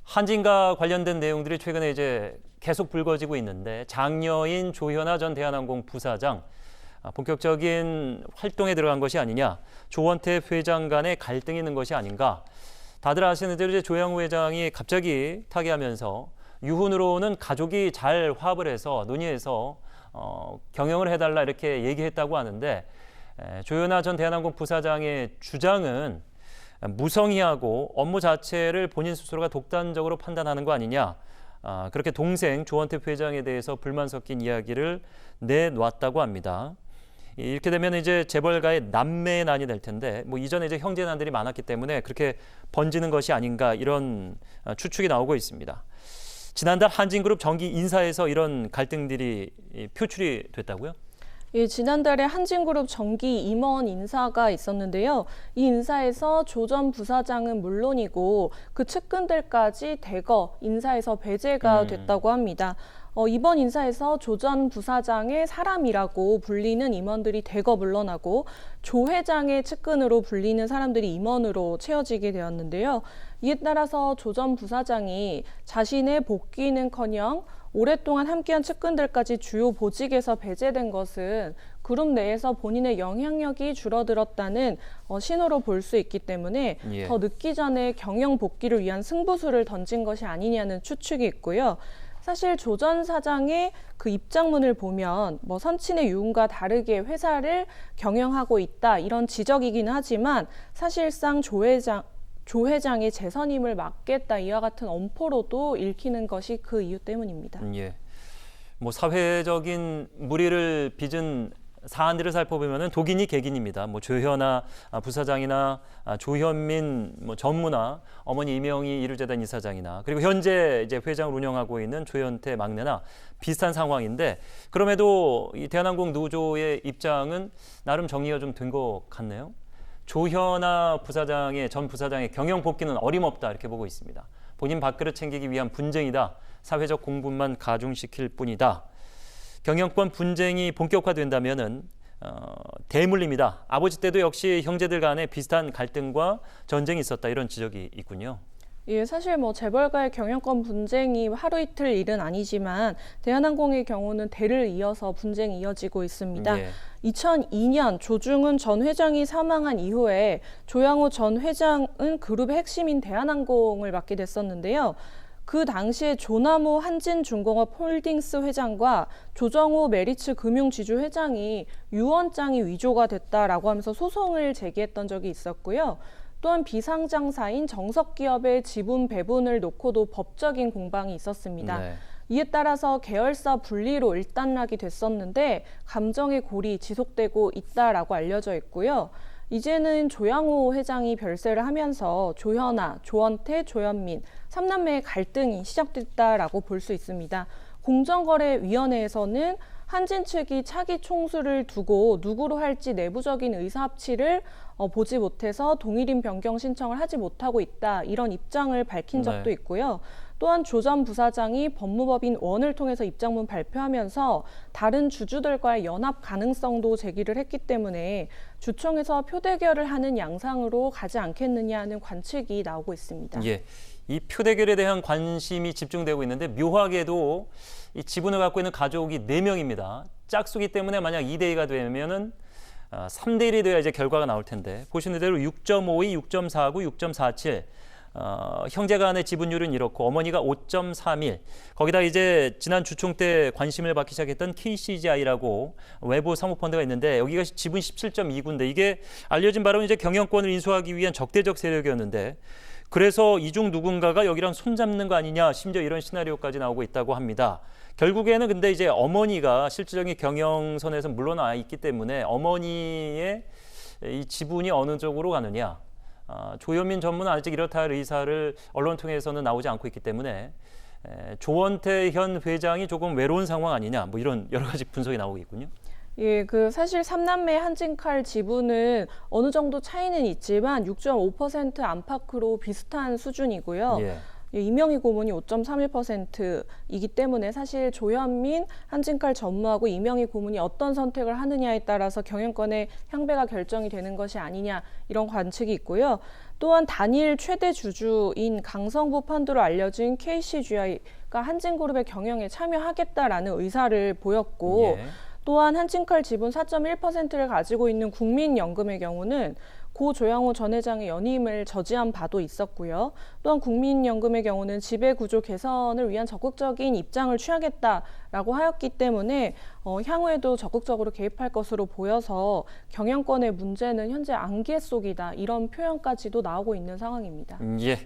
한진과 관련된 내용들이 최근에 이제 계속 불거지고 있는데 장녀인 조현아 전 대한항공 부사장 본격적인 활동에 들어간 것이 아니냐, 조원태 회장 간의 갈등이 있는 것이 아닌가. 다들 아시는 대로 이제 조양호 회장이 갑자기 타계하면서 유훈으로는 가족이 잘 화합을 해서 논의해서 경영을 해달라 이렇게 얘기했다고 하는데, 조현아 전 대한항공 부사장의 주장은 무성의하고 업무 자체를 본인 스스로가 독단적으로 판단하는 거 아니냐, 그렇게 동생 조원태 회장에 대해서 불만 섞인 이야기를 내놓았다고 합니다. 이렇게 되면 이제 재벌가의 남매난이 될 텐데, 뭐 이전에 이제 형제난들이 많았기 때문에 그렇게 번지는 것이 아닌가, 이런 추측이 나오고 있습니다. 지난달 한진그룹 정기 인사에서 이런 갈등들이 표출이 됐다고요? 예, 지난달에 한진그룹 정기 임원 인사가 있었는데요. 이 인사에서 조 전 부사장은 물론이고 그 측근들까지 대거 인사에서 배제가 됐다고 합니다. 이번 인사에서 조 전 부사장의 사람이라고 불리는 임원들이 대거 물러나고 조 회장의 측근으로 불리는 사람들이 임원으로 채워지게 되었는데요. 이에 따라서 조 전 부사장이 자신의 복귀는커녕 오랫동안 함께한 측근들까지 주요 보직에서 배제된 것은 그룹 내에서 본인의 영향력이 줄어들었다는 신호로 볼 수 있기 때문에 더 늦기 전에 경영 복귀를 위한 승부수를 던진 것이 아니냐는 추측이 있고요. 사실 조 전 사장의 그 입장문을 보면 뭐 선친의 유흥과 다르게 회사를 경영하고 있다, 이런 지적이긴 하지만 사실상 조 회장의 재선임을 막겠다, 이와 같은 엄포로도 읽히는 것이 그 이유 때문입니다. 예. 뭐 사회적인 물의를 빚은 사안들을 살펴보면은 독인이 객인입니다. 뭐 조현아 부사장이나 조현민 뭐 전무나 어머니 이명희 이루재단 이사장이나, 그리고 현재 이제 회장을 운영하고 있는 조현태 막내나 비슷한 상황인데, 그럼에도 이 대한항공 노조의 입장은 나름 정리가 좀 된 것 같네요. 조현아 전 부사장의 경영 복귀는 어림없다, 이렇게 보고 있습니다. 본인 밥그릇 챙기기 위한 분쟁이다. 사회적 공분만 가중시킬 뿐이다. 경영권 분쟁이 본격화된다면은 대물림이다. 아버지 때도 역시 형제들 간에 비슷한 갈등과 전쟁이 있었다, 이런 지적이 있군요. 예, 사실 뭐 재벌가의 경영권 분쟁이 하루 이틀 일은 아니지만 대한항공의 경우는 대를 이어서 분쟁이 이어지고 있습니다. 예. 2002년 조중훈 전 회장이 사망한 이후에 조양호 전 회장은 그룹의 핵심인 대한항공을 맡게 됐었는데요. 그 당시에 조남호 한진중공업 홀딩스 회장과 조정호 메리츠 금융지주 회장이 유언장이 위조가 됐다라고 하면서 소송을 제기했던 적이 있었고요. 또한 비상장사인 정석기업의 지분 배분을 놓고도 법적인 공방이 있었습니다. 네. 이에 따라서 계열사 분리로 일단락이 됐었는데 감정의 골이 지속되고 있다라고 알려져 있고요. 이제는 조양호 회장이 별세를 하면서 조현아, 조원태, 조현민 3남매의 갈등이 시작됐다라고 볼 수 있습니다. 공정거래위원회에서는 한진 측이 차기 총수를 두고 누구로 할지 내부적인 의사합치를 보지 못해서 동일인 변경 신청을 하지 못하고 있다, 이런 입장을 밝힌 적도 있고요. 또한 조 전 부사장이 법무법인 원을 통해서 입장문 발표하면서 다른 주주들과의 연합 가능성도 제기를 했기 때문에 주총에서 표대결을 하는 양상으로 가지 않겠느냐 하는 관측이 나오고 있습니다. 예. 이 표대결에 대한 관심이 집중되고 있는데, 묘하게도 이 지분을 갖고 있는 가족이 4명입니다. 짝수기 때문에 만약 2대2가 되면은 3대1이 돼야 이제 결과가 나올 텐데, 보시는 대로 6.52, 6.49, 6.47. 형제 간의 지분율은 이렇고 어머니가 5.31. 거기다 이제 지난 주총 때 관심을 받기 시작했던 KCGI라고 외부 사모펀드가 있는데, 여기가 지분 17.29인데 이게 알려진 바로는 이제 경영권을 인수하기 위한 적대적 세력이었는데, 그래서 이 중 누군가가 여기랑 손잡는 거 아니냐, 심지어 이런 시나리오까지 나오고 있다고 합니다. 결국에는 근데 이제 어머니가 실질적인 경영선에서 물러나 있기 때문에 어머니의 이 지분이 어느 쪽으로 가느냐, 조현민 전무는 아직 이렇다 할 의사를 언론 통해서는 나오지 않고 있기 때문에 조원태 현 회장이 조금 외로운 상황 아니냐, 뭐 이런 여러 가지 분석이 나오고 있군요. 예, 그 사실 3남매 한진칼 지분은 어느 정도 차이는 있지만 6.5% 안팎으로 비슷한 수준이고요. 예. 이명희 고문이 5.31%이기 때문에 사실 조현민, 한진칼 전무하고 이명희 고문이 어떤 선택을 하느냐에 따라서 경영권의 향배가 결정이 되는 것이 아니냐, 이런 관측이 있고요. 또한 단일 최대 주주인 강성부 펀드로 알려진 KCGI가 한진그룹의 경영에 참여하겠다라는 의사를 보였고 예. 또한 한진칼 지분 4.1%를 가지고 있는 국민연금의 경우는 고 조양호 전 회장의 연임을 저지한 바도 있었고요. 또한 국민연금의 경우는 지배구조 개선을 위한 적극적인 입장을 취하겠다라고 하였기 때문에 향후에도 적극적으로 개입할 것으로 보여서 경영권의 문제는 현재 안개 속이다 이런 표현까지도 나오고 있는 상황입니다. 예.